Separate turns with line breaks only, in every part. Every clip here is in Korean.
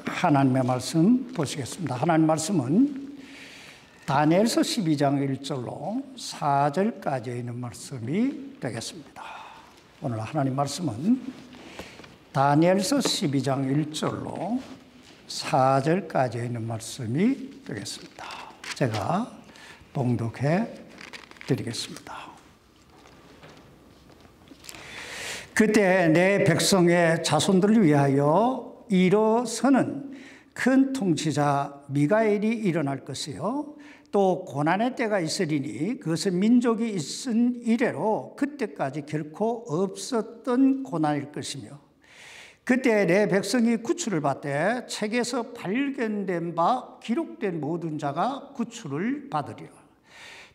하나님의 말씀 보시겠습니다. 하나님 말씀은 다니엘서 12장 1절로 4절까지 있는 말씀이 되겠습니다. 오늘 하나님 말씀은 다니엘서 12장 1절로 4절까지 있는 말씀이 되겠습니다. 제가 봉독해 드리겠습니다. 그때 내 백성의 자손들을 위하여 일어서는 큰 통치자 미가엘이 일어날 것이요 또 고난의 때가 있으리니 그것은 민족이 있은 이래로 그때까지 결코 없었던 고난일 것이며 그때 내 백성이 구출을 받되 책에서 발견된 바 기록된 모든 자가 구출을 받으리라.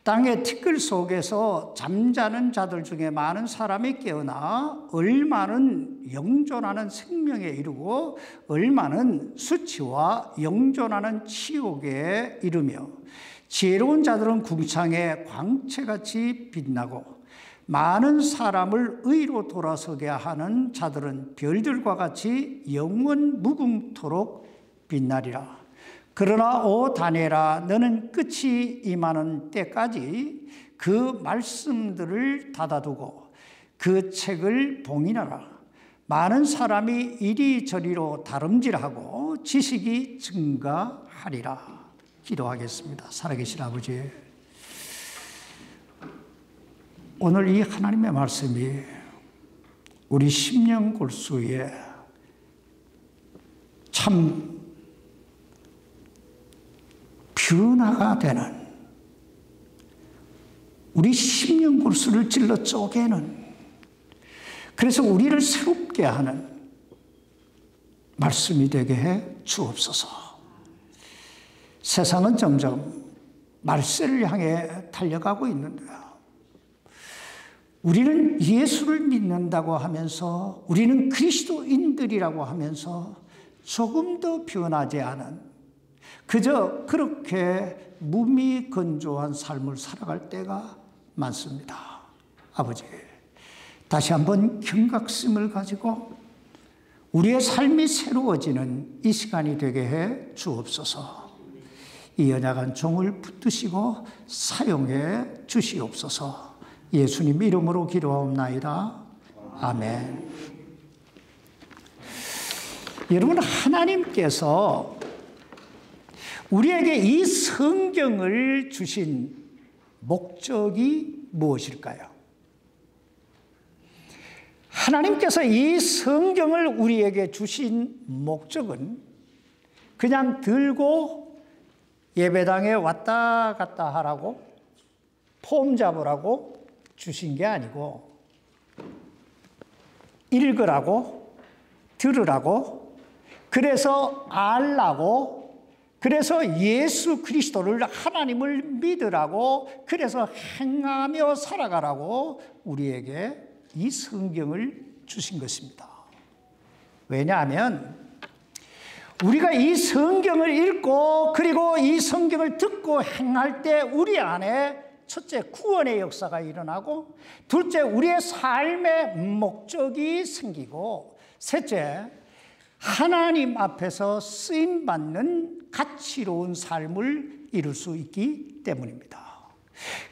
땅의 티끌 속에서 잠자는 자들 중에 많은 사람이 깨어나 얼마는 영존하는 생명에 이르고 얼마는 수치와 영존하는 치욕에 이르며 지혜로운 자들은 궁창에 광채같이 빛나고 많은 사람을 의로 돌아서게 하는 자들은 별들과 같이 영원 무궁토록 빛나리라. 그러나 오 다니엘아, 너는 끝이 임하는 때까지 그 말씀들을 닫아두고 그 책을 봉인하라. 많은 사람이 이리저리로 다름질하고 지식이 증가하리라. 기도하겠습니다. 살아계신 아버지, 오늘 이 하나님의 말씀이 우리 심령골수에 참 변화가 되는, 우리 심령골수를 찔러 쪼개는, 그래서 우리를 새롭게 하는 말씀이 되게 해 주옵소서. 세상은 점점 말세를 향해 달려가고 있는데 우리는 예수를 믿는다고 하면서, 우리는 그리스도인들이라고 하면서 조금 더 변하지 않은, 그저 그렇게 무미건조한 삶을 살아갈 때가 많습니다. 아버지, 다시 한번 경각심을 가지고 우리의 삶이 새로워지는 이 시간이 되게 해 주옵소서. 이 연약한 종을 붙드시고 사용해 주시옵소서. 예수님 이름으로 기도하옵나이다. 아멘. 여러분, 하나님께서 우리에게 이 성경을 주신 목적이 무엇일까요? 하나님께서 이 성경을 우리에게 주신 목적은 그냥 들고 예배당에 왔다 갔다 하라고, 폼 잡으라고 주신 게 아니고, 읽으라고, 들으라고, 그래서 알라고, 그래서 예수 그리스도를, 하나님을 믿으라고, 그래서 행하며 살아가라고 우리에게 이 성경을 주신 것입니다. 왜냐하면 우리가 이 성경을 읽고 그리고 이 성경을 듣고 행할 때 우리 안에 첫째, 구원의 역사가 일어나고, 둘째, 우리의 삶의 목적이 생기고, 셋째, 하나님 앞에서 쓰임받는 가치로운 삶을 이룰 수 있기 때문입니다.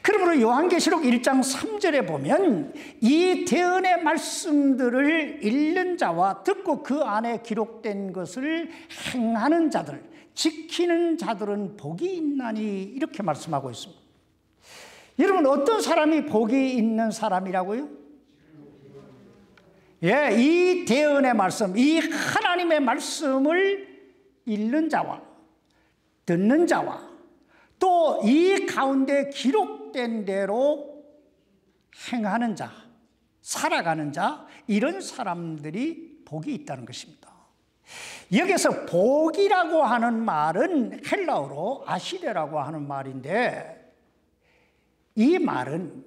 그러므로 요한계시록 1장 3절에 보면 이 대언의 말씀들을 읽는 자와 듣고 그 안에 기록된 것을 행하는 자들, 지키는 자들은 복이 있나니, 이렇게 말씀하고 있습니다. 여러분, 어떤 사람이 복이 있는 사람이라고요? 예, 이 대언의 말씀, 이 하나님의 말씀을 읽는 자와 듣는 자와 또 이 가운데 기록된 대로 행하는 자, 살아가는 자, 이런 사람들이 복이 있다는 것입니다. 여기서 복이라고 하는 말은 헬라어로 아시레라고 하는 말인데, 이 말은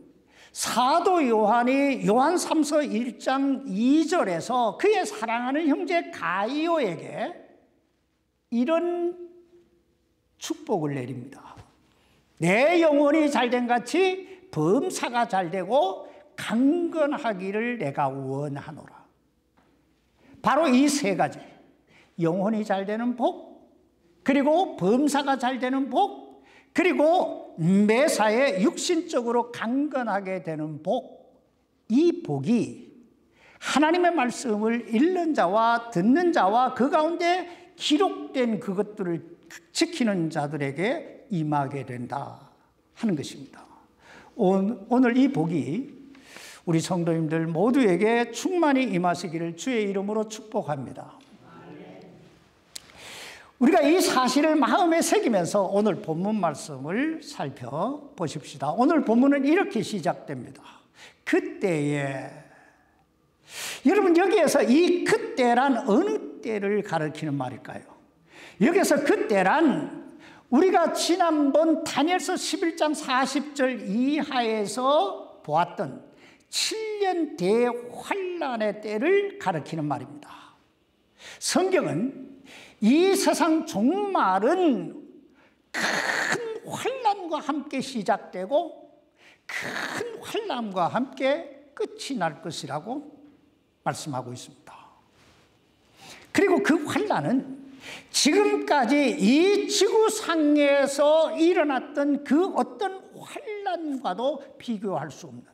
사도 요한이 요한 3서 1장 2절에서 그의 사랑하는 형제 가이오에게 이런 축복을 내립니다. 내 영혼이 잘된 같이 범사가 잘되고 강건하기를 내가 원하노라. 바로 이 세 가지, 영혼이 잘 되는 복, 그리고 범사가 잘 되는 복, 그리고 매사에 육신적으로 강건하게 되는 복. 이 복이 하나님의 말씀을 읽는 자와 듣는 자와 그 가운데 기록된 그것들을 지키는 자들에게 임하게 된다 하는 것입니다. 오늘 이 복이 우리 성도님들 모두에게 충만히 임하시기를 주의 이름으로 축복합니다. 우리가 이 사실을 마음에 새기면서 오늘 본문 말씀을 살펴보십시다. 오늘 본문은 이렇게 시작됩니다. 그때에. 여러분, 여기에서 이 그때란 어느 때를 가리키는 말일까요? 여기서 그때란 우리가 지난번 다니엘서 11장 40절 이하에서 보았던 7년 대환란의 때를 가리키는 말입니다. 성경은 이 세상 종말은 큰 환난과 함께 시작되고 큰 환난과 함께 끝이 날 것이라고 말씀하고 있습니다. 그리고 그 환난은 지금까지 이 지구상에서 일어났던 그 어떤 환난과도 비교할 수 없는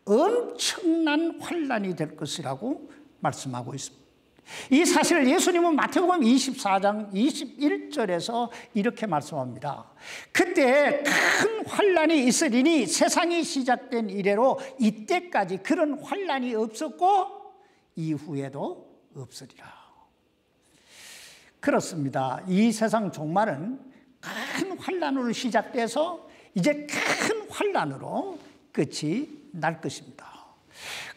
엄청난 환난이 될 것이라고 말씀하고 있습니다. 이 사실을 예수님은 마태복음 24장 21절에서 이렇게 말씀합니다. 그때 큰 환난이 있으리니 세상이 시작된 이래로 이때까지 그런 환난이 없었고 이후에도 없으리라. 그렇습니다. 이 세상 종말은 큰 환난으로 시작돼서 이제 큰 환난으로 끝이 날 것입니다.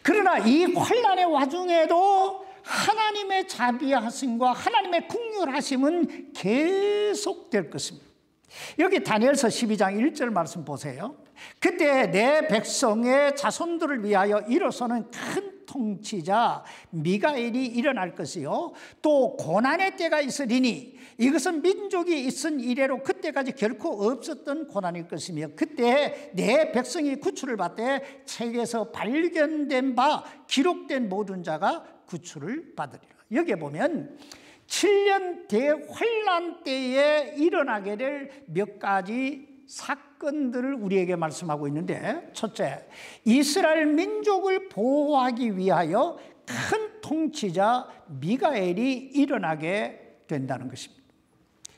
그러나 이 환난의 와중에도 하나님의 자비하심과 하나님의 긍휼하심은 계속될 것입니다. 여기 다니엘서 12장 1절 말씀 보세요. 그때 내 백성의 자손들을 위하여 일어서는 큰 통치자 미가엘이 일어날 것이요 또 고난의 때가 있으리니 이것은 민족이 있은 이래로 그때까지 결코 없었던 고난일 것이며 그때 내 백성이 구출을 받되 책에서 발견된 바 기록된 모든 자가 구출을 받으리라. 여기에 보면 7년 대환란 때에 일어나게 될 몇 가지 사건들을 우리에게 말씀하고 있는데, 첫째, 이스라엘 민족을 보호하기 위하여 큰 통치자 미가엘이 일어나게 된다는 것입니다.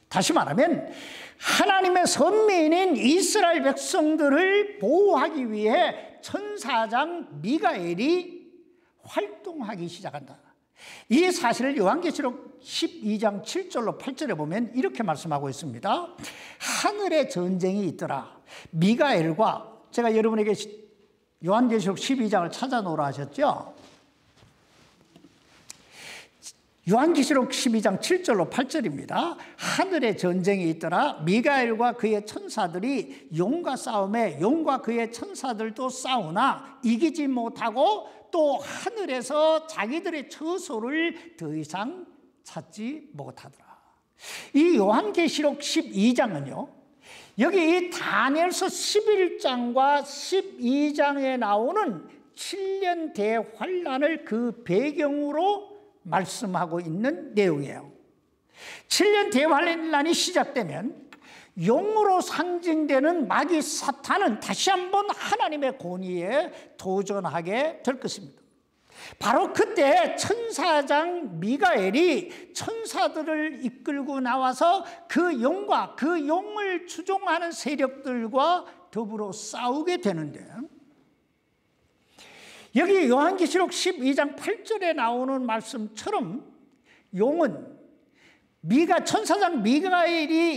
다시 말하면 하나님의 선민인 이스라엘 백성들을 보호하기 위해 천사장 미가엘이 활동하기 시작한다. 이 사실을 요한계시록 12장 7절로 8절에 보면 이렇게 말씀하고 있습니다. 하늘에 전쟁이 있더라. 미가엘과, 제가 여러분에게 요한계시록 12장을 찾아놓으라 하셨죠. 요한계시록 12장 7절로 8절입니다. 하늘에 전쟁이 있더라. 미가엘과 그의 천사들이 용과 싸움에 용과 그의 천사들도 싸우나 이기지 못하고 또 하늘에서 자기들의 처소를 더 이상 찾지 못하더라. 이 요한계시록 12장은요, 여기 이 다니엘서 11장과 12장에 나오는 7년 대환란을 그 배경으로 말씀하고 있는 내용이에요. 7년 대환란이 시작되면 용으로 상징되는 마귀 사탄은 다시 한번 하나님의 권위에 도전하게 될 것입니다. 바로 그때 천사장 미가엘이 천사들을 이끌고 나와서 그 용과 그 용을 추종하는 세력들과 더불어 싸우게 되는데, 여기 요한계시록 12장 8절에 나오는 말씀처럼 용은 천사장 미가엘이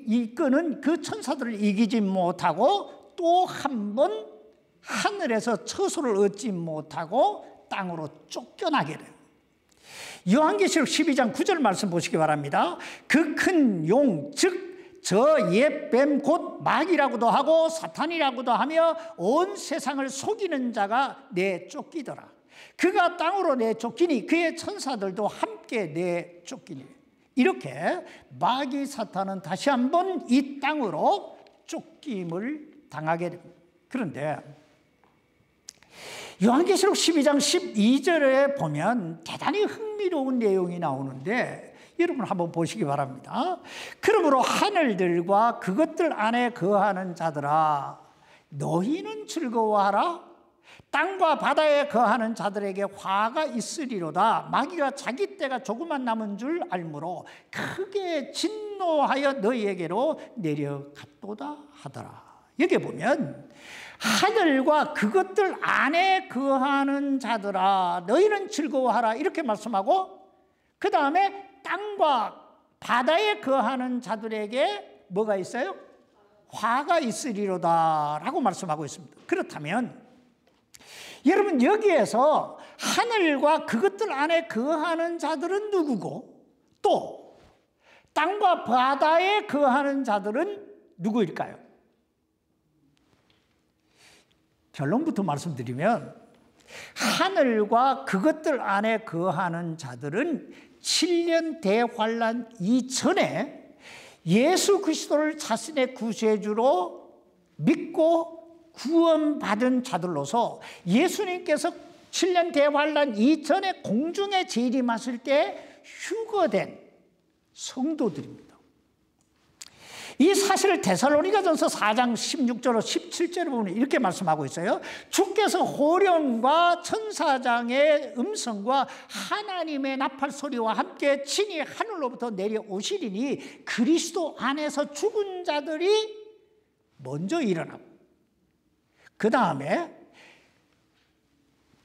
이끄는 그 천사들을 이기지 못하고 또 한 번 하늘에서 처소를 얻지 못하고 땅으로 쫓겨나게 돼요. 요한계시록 12장 9절 말씀 보시기 바랍니다. 그 큰 용, 즉 저 옛 뱀 곧 마귀라고도 하고 사탄이라고도 하며 온 세상을 속이는 자가 내쫓기더라. 그가 땅으로 내쫓기니 그의 천사들도 함께 내쫓기니. 이렇게 마귀 사탄은 다시 한번 이 땅으로 쫓김을 당하게 됩니다. 그런데 요한계시록 12장 12절에 보면 대단히 흥미로운 내용이 나오는데 여러분 한번 보시기 바랍니다. 그러므로 하늘들과 그것들 안에 거하는 자들아, 너희는 즐거워하라. 땅과 바다에 거하는 자들에게 화가 있으리로다. 마귀가 자기 때가 조금만 남은 줄 알므로 크게 진노하여 너희에게로 내려갔도다 하더라. 여기 보면 하늘과 그것들 안에 거하는 자들아, 너희는 즐거워하라 이렇게 말씀하고, 그 다음에 땅과 바다에 거하는 자들에게 뭐가 있어요? 화가 있으리로다 라고 말씀하고 있습니다. 그렇다면 여러분, 여기에서 하늘과 그것들 안에 거하는 자들은 누구고, 또 땅과 바다에 거하는 자들은 누구일까요? 결론부터 말씀드리면 하늘과 그것들 안에 거하는 자들은 7년 대환란 이전에 예수 그리스도를 자신의 구세주로 믿고 구원받은 자들로서 예수님께서 7년 대환란 이전에 공중에 재림하실 때 휴거된 성도들입니다. 이 사실을 데살로니가전서 4장 16절로 17절에 보면 이렇게 말씀하고 있어요. 주께서 호령과 천사장의 음성과 하나님의 나팔 소리와 함께 친히 하늘로부터 내려오시리니 그리스도 안에서 죽은 자들이 먼저 일어나고, 그 다음에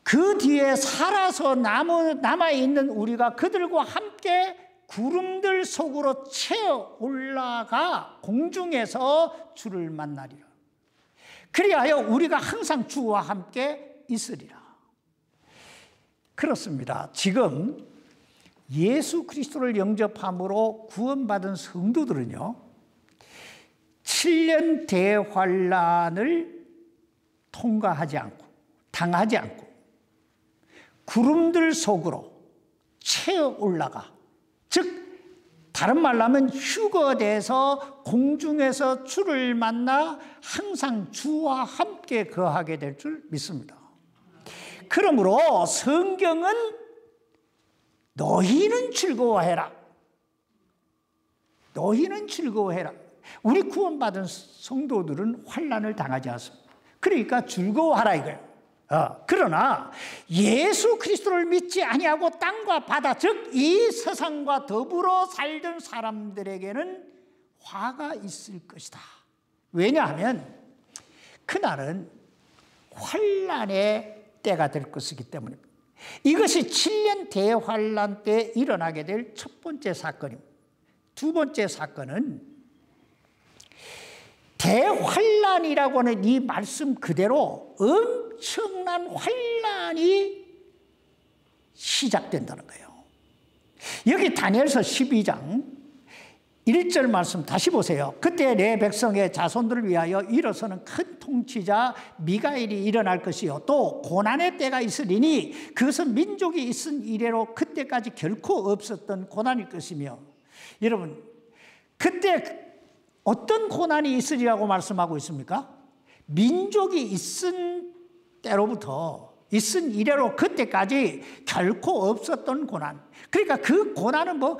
그 뒤에 살아서 남아있는 우리가 그들과 함께 구름들 속으로 채어 올라가 공중에서 주를 만나리라. 그리하여 우리가 항상 주와 함께 있으리라. 그렇습니다. 지금 예수 그리스도를 영접함으로 구원받은 성도들은요, 7년 대환란을 통과하지 않고 당하지 않고 구름들 속으로 채어 올라가, 즉 다른 말로 하면 휴거돼서 공중에서 주를 만나 항상 주와 함께 거하게 될 줄 믿습니다. 그러므로 성경은 너희는 즐거워해라, 너희는 즐거워해라. 우리 구원받은 성도들은 환난을 당하지 않습니다. 그러니까 즐거워하라 이거예요. 그러나 예수 그리스도를 믿지 아니하고 땅과 바다, 즉 이 세상과 더불어 살던 사람들에게는 화가 있을 것이다. 왜냐하면 그날은 환난의 때가 될 것이기 때문입니다. 이것이 7년 대환란 때 일어나게 될 첫 번째 사건입니다. 두 번째 사건은 대환란이라고 하는 이 말씀 그대로 엄청난 환란이 시작된다는 거예요. 여기 다니엘서 12장 1절 말씀 다시 보세요. 그때 내 백성의 자손들을 위하여 일어서는 큰 통치자 미가엘이 일어날 것이요, 또 고난의 때가 있으리니 그것은 민족이 있은 이래로 그때까지 결코 없었던 고난일 것이며, 여러분 그때 어떤 고난이 있으리라고 말씀하고 있습니까? 민족이 있은 때로부터 있은 이래로 그때까지 결코 없었던 고난. 그러니까 그 고난은 뭐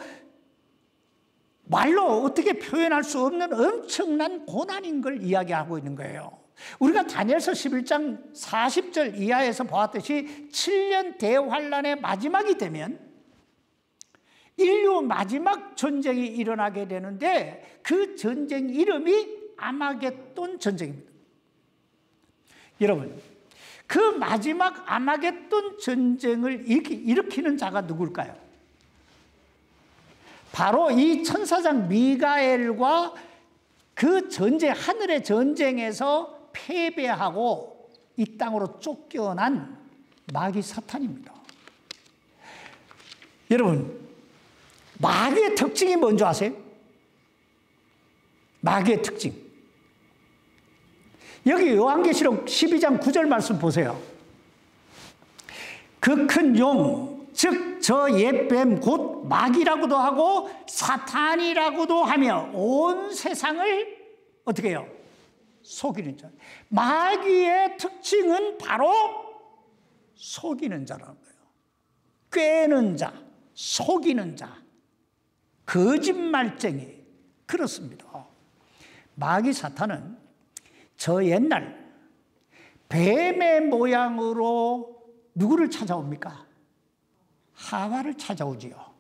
말로 어떻게 표현할 수 없는 엄청난 고난인 걸 이야기하고 있는 거예요. 우리가 다니엘서 11장 40절 이하에서 보았듯이 7년 대환란의 마지막이 되면 인류 마지막 전쟁이 일어나게 되는데 그 전쟁 이름이 아마겟돈 전쟁입니다. 여러분, 그 마지막 아마겟돈 전쟁을 일으키는 자가 누굴까요? 바로 이 천사장 미가엘과 그 전쟁, 하늘의 전쟁에서 패배하고 이 땅으로 쫓겨난 마귀 사탄입니다. 여러분, 마귀의 특징이 뭔지 아세요? 마귀의 특징. 여기 요한계시록 12장 9절 말씀 보세요. 그 큰 용, 즉 저 옛뱀 곧 마귀라고도 하고 사탄이라고도 하며 온 세상을 어떻게 해요? 속이는 자. 마귀의 특징은 바로 속이는 자라는 거예요. 꿰는 자, 속이는 자, 거짓말쟁이. 그렇습니다. 마귀 사탄은 저 옛날 뱀의 모양으로 누구를 찾아옵니까? 하와를 찾아오지요.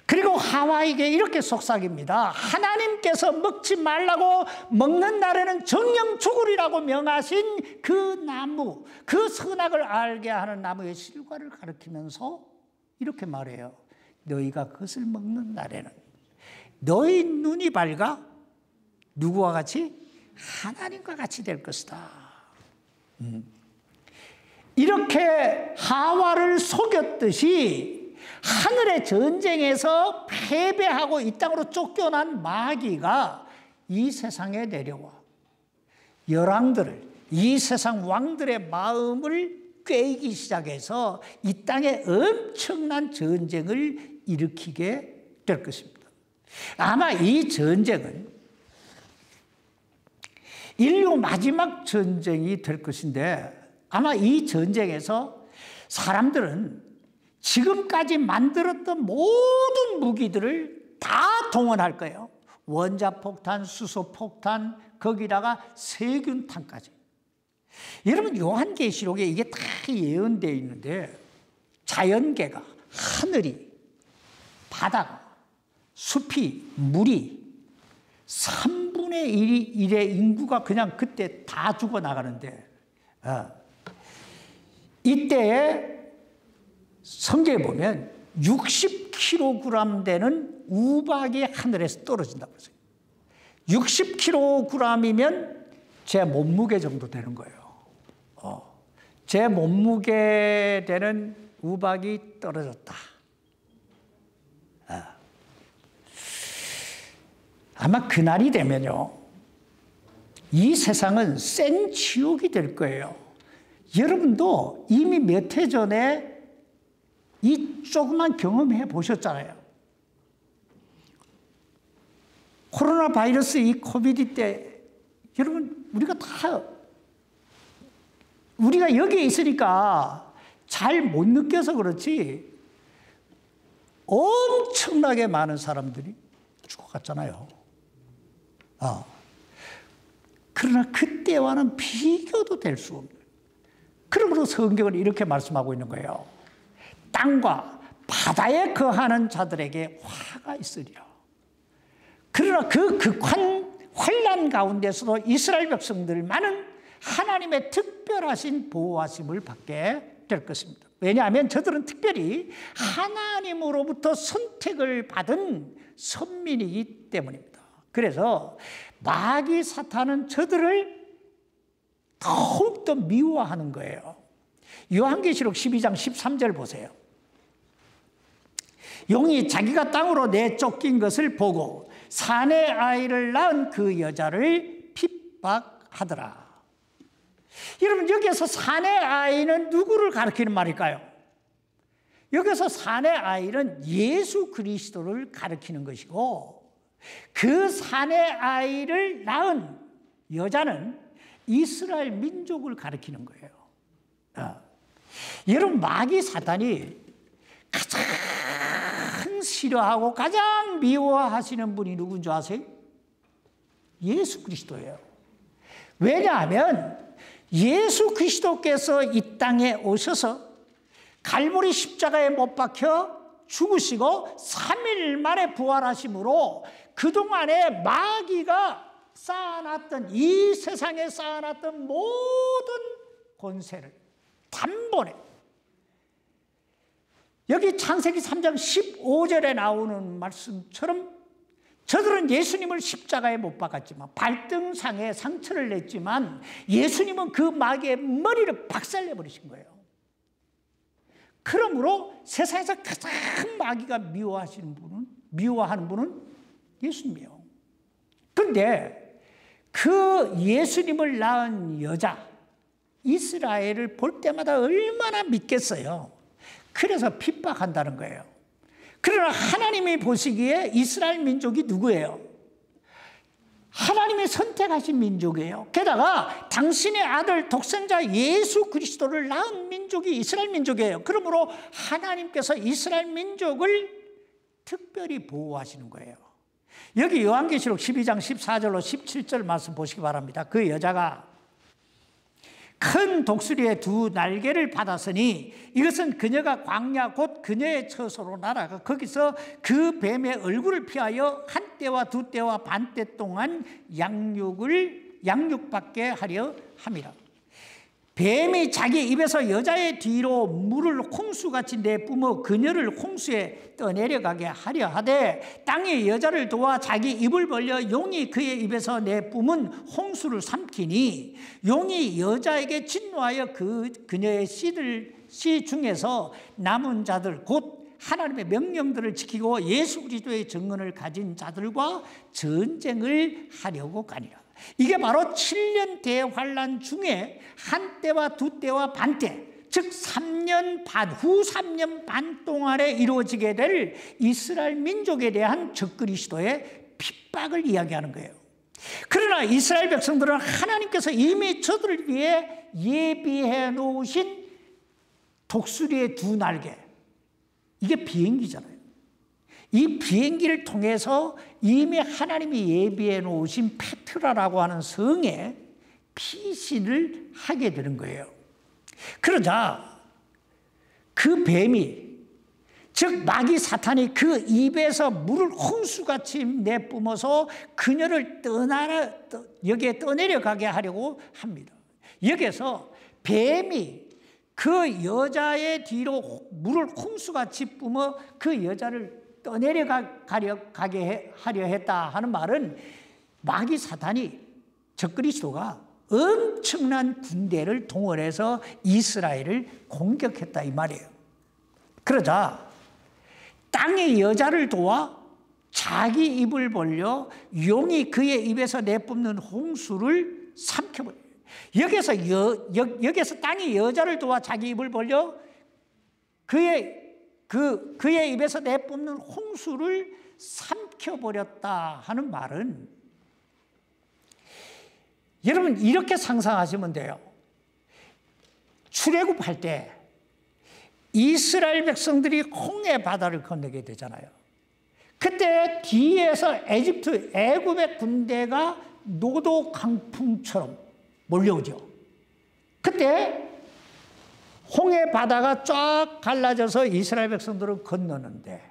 그리고 하와에게 이렇게 속삭입니다. 하나님께서 먹지 말라고 먹는 날에는 정령 죽으리라고 명하신 그 나무, 그 선악을 알게 하는 나무의 실과를 가리키면서 이렇게 말해요. 너희가 그것을 먹는 날에는 너희 눈이 밝아 누구와 같이? 하나님과 같이 될 것이다. 이렇게 하와를 속였듯이 하늘의 전쟁에서 패배하고 이 땅으로 쫓겨난 마귀가 이 세상에 내려와 열왕들을, 이 세상 왕들의 마음을 꿰기 시작해서 이 땅에 엄청난 전쟁을 일으키게 될 것입니다. 아마 이 전쟁은 인류 마지막 전쟁이 될 것인데, 아마 이 전쟁에서 사람들은 지금까지 만들었던 모든 무기들을 다 동원할 거예요. 원자폭탄, 수소폭탄, 거기다가 세균탄까지. 여러분, 요한계시록에 이게 다 예언되어 있는데, 자연계가, 하늘이, 바다가, 숲이, 물이 3분의 1의 인구가 그냥 그때 다 죽어나가는데, 이때에 성경에 보면 60kg 되는 우박이 하늘에서 떨어진다고 했어요. 60kg이면 제 몸무게 정도 되는 거예요. 제 몸무게 되는 우박이 떨어졌다. 아마 그날이 되면요, 이 세상은 센 지옥이 될 거예요. 여러분도 이미 몇 해 전에 이 조그만 경험해 보셨잖아요. 코로나 바이러스 이 코비드 때 여러분, 우리가 여기에 있으니까 잘 못 느껴서 그렇지 엄청나게 많은 사람들이 죽어갔잖아요. 그러나 그때와는 비교도 될 수 없는, 그러므로 성경은 이렇게 말씀하고 있는 거예요. 땅과 바다에 거하는 자들에게 화가 있으리라. 그러나 그 극한 환난 가운데서도 이스라엘 백성들만은 하나님의 특별하신 보호하심을 받게 될 것입니다. 왜냐하면 저들은 특별히 하나님으로부터 선택을 받은 선민이기 때문입니다. 그래서 마귀 사탄은 저들을 더욱더 미워하는 거예요. 요한계시록 12장 13절 보세요. 용이 자기가 땅으로 내쫓긴 것을 보고 사내 아이를 낳은 그 여자를 핍박하더라. 여러분, 여기에서 사내 아이는 누구를 가리키는 말일까요? 여기서 사내 아이는 예수 그리스도를 가리키는 것이고, 그 사내 아이를 낳은 여자는 이스라엘 민족을 가리키는 거예요. 여러분, 마귀 사탄이 가장 싫어하고 가장 미워하시는 분이 누군지 아세요? 예수 그리스도예요. 왜냐하면 예수 그리스도께서 이 땅에 오셔서 갈보리 십자가에 못 박혀 죽으시고 3일 만에 부활하심으로 그동안에 마귀가 쌓아놨던, 이 세상에 쌓아놨던 모든 권세를 단번에, 여기 창세기 3장 15절에 나오는 말씀처럼 저들은 예수님을 십자가에 못 박았지만, 발등상에 상처를 냈지만 예수님은 그 마귀의 머리를 박살내버리신 거예요. 그러므로 세상에서 가장 마귀가 미워하는 분은 예수님이에요. 그런데 그 예수님을 낳은 여자 이스라엘을 볼 때마다 얼마나 믿겠어요. 그래서 핍박한다는 거예요. 그러나 하나님이 보시기에 이스라엘 민족이 누구예요? 하나님이 선택하신 민족이에요. 게다가 당신의 아들 독생자 예수 그리스도를 낳은 민족이 이스라엘 민족이에요. 그러므로 하나님께서 이스라엘 민족을 특별히 보호하시는 거예요. 여기 요한계시록 12장 14절로 17절 말씀 보시기 바랍니다. 그 여자가 큰 독수리의 두 날개를 받았으니 이것은 그녀가 광야 곧 그녀의 처소로 날아가 거기서 그 뱀의 얼굴을 피하여 한 때와 두 때와 반 때 동안 양육받게 하려 함이라. 뱀이 자기 입에서 여자의 뒤로 물을 홍수같이 내뿜어 그녀를 홍수에 떠내려가게 하려 하되 땅이 여자를 도와 자기 입을 벌려 용이 그의 입에서 내뿜은 홍수를 삼키니 용이 여자에게 진노하여 그녀의 씨 중에서 남은 자들 곧 하나님의 명령들을 지키고 예수 그리스도의 증언을 가진 자들과 전쟁을 하려고 가니라. 이게 바로 7년 대환란 중에 한 때와 두 때와 반 때, 즉 3년 반, 후 3년 반 동안에 이루어지게 될 이스라엘 민족에 대한 적그리스도의 핍박을 이야기하는 거예요. 그러나 이스라엘 백성들은 하나님께서 이미 저들을 위해 예비해 놓으신 독수리의 두 날개, 이게 비행기잖아요. 이 비행기를 통해서 이미 하나님이 예비해 놓으신 페트라라고 하는 성에 피신을 하게 되는 거예요. 그러자 그 뱀이, 즉 마귀 사탄이 그 입에서 물을 홍수같이 내뿜어서 그녀를 여기에 떠내려가게 하려고 합니다. 여기에서 뱀이 그 여자의 뒤로 물을 홍수같이 뿜어 그 여자를 떠내려가게 하려 했다 하는 말은 마귀 사탄이 적그리스도가 엄청난 군대를 동원해서 이스라엘을 공격했다 이 말이에요. 그러자 땅의 여자를 도와 자기 입을 벌려 용이 그의 입에서 내뿜는 홍수를 삼켜버려요. 여기서 땅이 여자를 도와 자기 입을 벌려 그의 입에서 내뿜는 홍수를 삼켜버렸다 하는 말은, 여러분 이렇게 상상하시면 돼요. 출애굽할 때 이스라엘 백성들이 홍해 바다를 건너게 되잖아요. 그때 뒤에서 애굽의 군대가 노도 강풍처럼 몰려오죠. 그때 홍해 바다가 쫙 갈라져서 이스라엘 백성들은 건너는데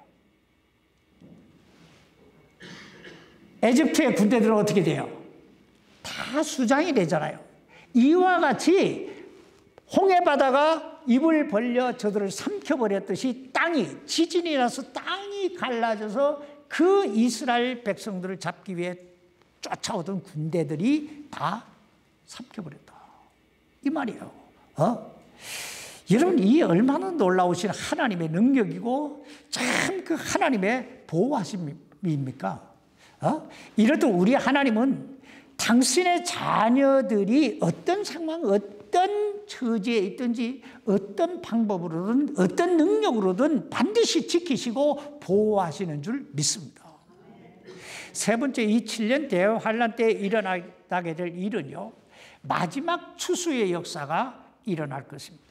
에집트의 군대들은 어떻게 돼요? 다 수장이 되잖아요. 이와 같이 홍해 바다가 입을 벌려 저들을 삼켜버렸듯이 지진이 나서 땅이 갈라져서 그 이스라엘 백성들을 잡기 위해 쫓아오던 군대들이 다 삼켜버렸다 이 말이에요. 여러분 이 얼마나 놀라우신 하나님의 능력이고 참 그 하나님의 보호하심입니까? 이래도 우리 하나님은 당신의 자녀들이 어떤 상황, 어떤 처지에 있든지 어떤 방법으로든 어떤 능력으로든 반드시 지키시고 보호하시는 줄 믿습니다. 세 번째, 이 7년 대환란 때 일어나게 될 일은요, 마지막 추수의 역사가 일어날 것입니다.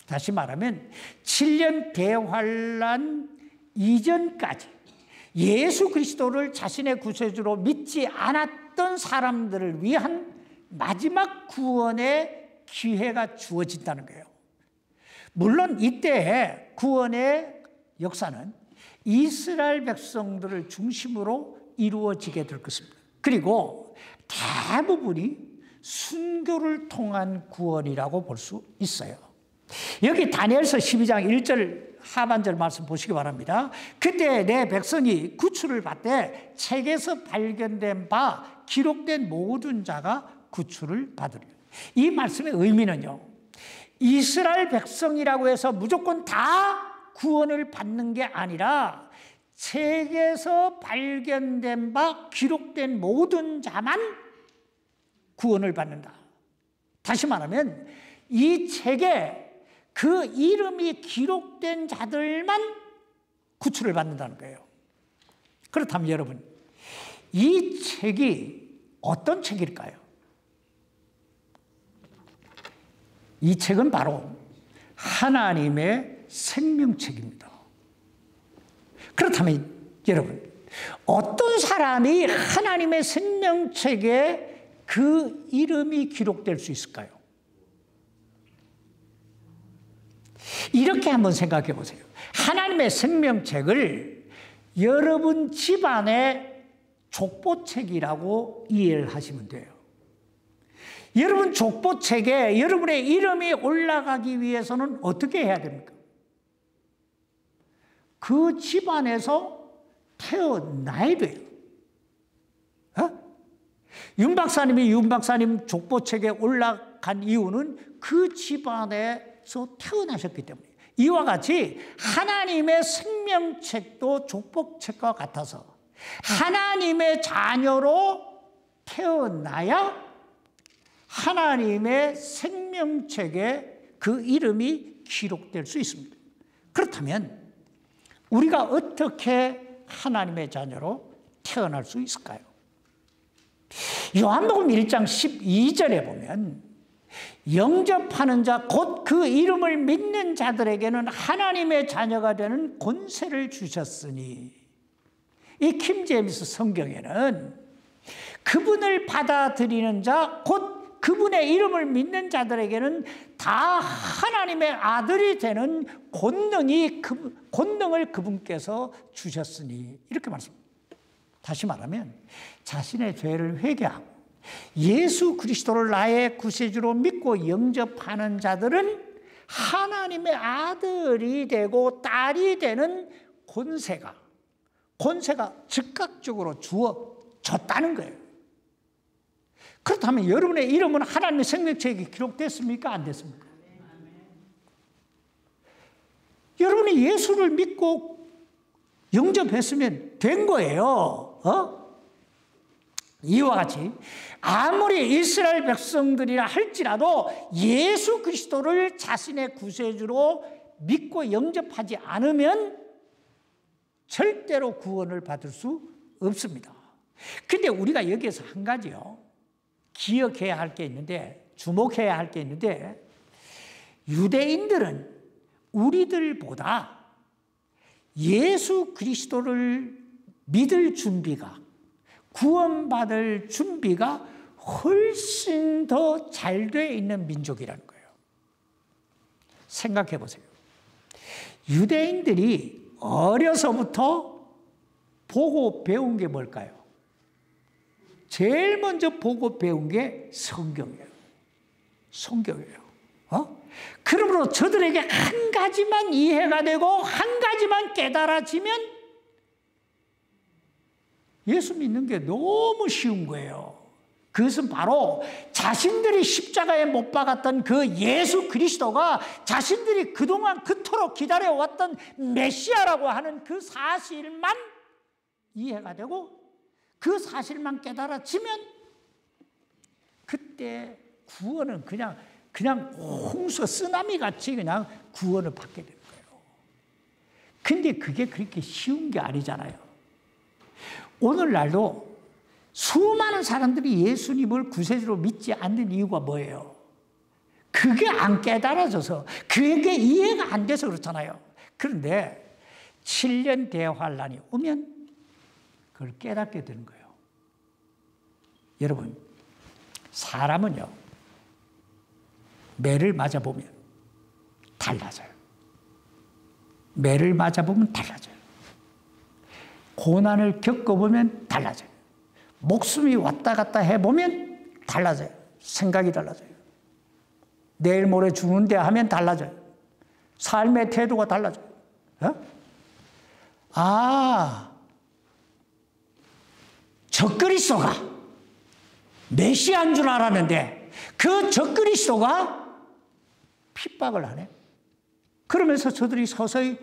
다시 말하면 7년 대환란 이전까지 예수 그리스도를 자신의 구세주로 믿지 않았던 사람들을 위한 마지막 구원의 기회가 주어진다는 거예요. 물론 이때의 구원의 역사는 이스라엘 백성들을 중심으로 이루어지게 될 것입니다. 그리고 대부분이 순교를 통한 구원이라고 볼 수 있어요. 여기 다니엘서 12장 1절 하반절 말씀 보시기 바랍니다. 그때 내 백성이 구출을 받되 책에서 발견된 바 기록된 모든 자가 구출을 받으리라. 이 말씀의 의미는요, 이스라엘 백성이라고 해서 무조건 다 구원을 받는 게 아니라 책에서 발견된 바 기록된 모든 자만 구원을 받는다. 다시 말하면 이 책에 그 이름이 기록된 자들만 구출을 받는다는 거예요. 그렇다면 여러분, 이 책이 어떤 책일까요? 이 책은 바로 하나님의 생명책입니다. 그렇다면 여러분, 어떤 사람이 하나님의 생명책에 그 이름이 기록될 수 있을까요? 이렇게 한번 생각해 보세요. 하나님의 생명책을 여러분 집안의 족보책이라고 이해를 하시면 돼요. 여러분 족보책에 여러분의 이름이 올라가기 위해서는 어떻게 해야 됩니까? 그 집안에서 태어나야 돼요. 윤 박사님 족보책에 올라간 이유는 그 집안에서 태어나셨기 때문에. 이와 같이 하나님의 생명책도 족보책과 같아서 하나님의 자녀로 태어나야 하나님의 생명책에 그 이름이 기록될 수 있습니다. 그렇다면 우리가 어떻게 하나님의 자녀로 태어날 수 있을까요? 요한복음 1장 12절에 보면 영접하는 자 곧 그 이름을 믿는 자들에게는 하나님의 자녀가 되는 권세를 주셨으니, 이 킹제임스 성경에는 그분을 받아들이는 자 곧 그분의 이름을 믿는 자들에게는 다 하나님의 아들이 되는 권능을 그분께서 주셨으니, 이렇게 말씀합니다. 다시 말하면 자신의 죄를 회개하고 예수 그리스도를 나의 구세주로 믿고 영접하는 자들은 하나님의 아들이 되고 딸이 되는 권세가 즉각적으로 주어졌다는 거예요. 그렇다면 여러분의 이름은 하나님의 생명책에 기록됐습니까? 안 됐습니까? 여러분이 예수를 믿고 영접했으면 된 거예요. 이와 같이 아무리 이스라엘 백성들이라 할지라도 예수 그리스도를 자신의 구세주로 믿고 영접하지 않으면 절대로 구원을 받을 수 없습니다. 그런데 우리가 여기에서 한 가지요, 기억해야 할 게 있는데, 주목해야 할 게 있는데, 유대인들은 우리들보다 예수 그리스도를 믿을 준비가, 구원받을 준비가 훨씬 더 잘 되어 있는 민족이라는 거예요. 생각해 보세요. 유대인들이 어려서부터 보고 배운 게 뭘까요? 제일 먼저 보고 배운 게 성경이에요. 성경이에요. 그러므로 저들에게 한 가지만 이해가 되고 한 가지만 깨달아지면 예수 믿는 게 너무 쉬운 거예요. 그것은 바로 자신들이 십자가에 못 박았던 그 예수 그리스도가 자신들이 그동안 그토록 기다려왔던 메시아라고 하는 그 사실만 이해가 되고 그 사실만 깨달아지면 그때 구원은 그냥 홍수 쓰나미 같이 그냥 구원을 받게 되는 거예요. 근데 그게 그렇게 쉬운 게 아니잖아요. 오늘날도 수많은 사람들이 예수님을 구세주로 믿지 않는 이유가 뭐예요? 그게 안 깨달아져서, 그게 이해가 안 돼서 그렇잖아요. 그런데 7년 대환란이 오면 그걸 깨닫게 되는 거예요. 여러분, 사람은요, 매를 맞아보면 달라져요. 매를 맞아보면 달라져요. 고난을 겪어보면 달라져요. 목숨이 왔다 갔다 해보면 달라져요. 생각이 달라져요. 내일 모레 죽는데 하면 달라져요. 삶의 태도가 달라져요. 적그리스도가 메시아인 줄 알았는데 그 적그리스도가 핍박을 하네. 그러면서 저들이 서서히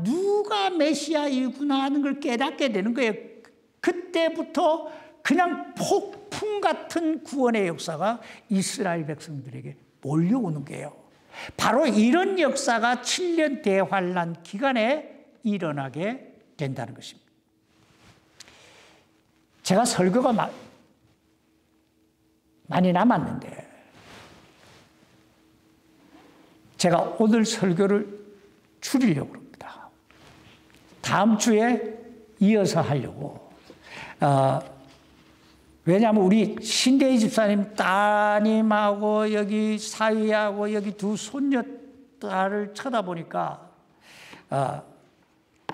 누가 메시아이구나 하는 걸 깨닫게 되는 거예요. 그때부터 그냥 폭풍 같은 구원의 역사가 이스라엘 백성들에게 몰려오는 거예요. 바로 이런 역사가 7년 대환란 기간에 일어나게 된다는 것입니다. 제가 설교가 많이 남았는데 제가 오늘 설교를 줄이려고 합니다. 다음 주에 이어서 하려고. 왜냐하면 우리 신대희 집사님 따님하고 여기 사위하고 여기 두 손녀딸을 쳐다보니까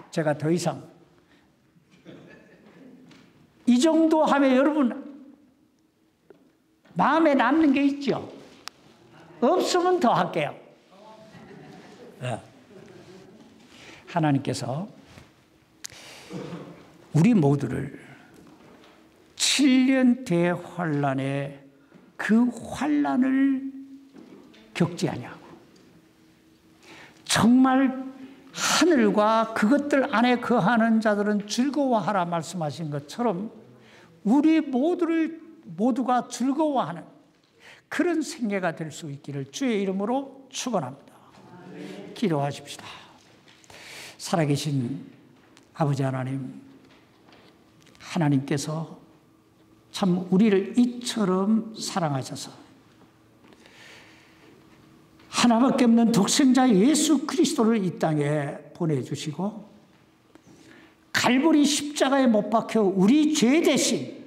제가 더 이상 이 정도 하면 여러분 마음에 남는 게 있죠? 없으면 더 할게요. 하나님께서 우리 모두를 7년 대환란에 그 환란을 겪지 아니하고 정말 하늘과 그것들 안에 거하는 자들은 즐거워하라 말씀하신 것처럼 우리 모두가 즐거워하는 그런 생애가 될 수 있기를 주의 이름으로 축원합니다. 기도하십시다. 살아계신 아버지 하나님, 하나님께서 참 우리를 이처럼 사랑하셔서 하나밖에 없는 독생자 예수 그리스도를 이 땅에 보내주시고 갈보리 십자가에 못 박혀 우리 죄 대신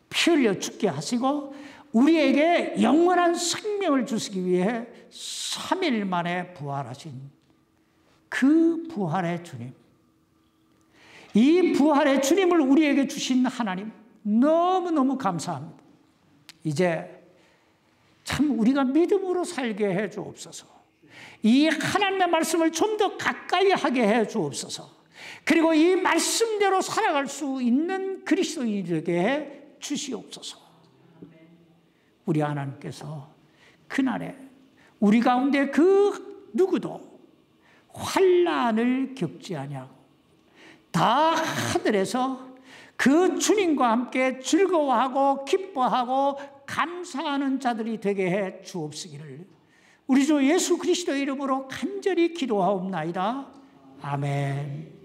피 흘려 죽게 하시고 우리에게 영원한 생명을 주시기 위해 3일 만에 부활하신 그 부활의 주님, 이 부활의 주님을 우리에게 주신 하나님 너무너무 감사합니다. 이제 참 우리가 믿음으로 살게 해 주옵소서. 이 하나님의 말씀을 좀 더 가까이 하게 해 주옵소서. 그리고 이 말씀대로 살아갈 수 있는 그리스도인에게 해 주시옵소서. 우리 하나님께서 그날에 우리 가운데 그 누구도 환난을 겪지 아니하고 다 하늘에서 그 주님과 함께 즐거워하고 기뻐하고 감사하는 자들이 되게 해 주옵시기를 우리 주 예수 그리스도의 이름으로 간절히 기도하옵나이다. 아멘.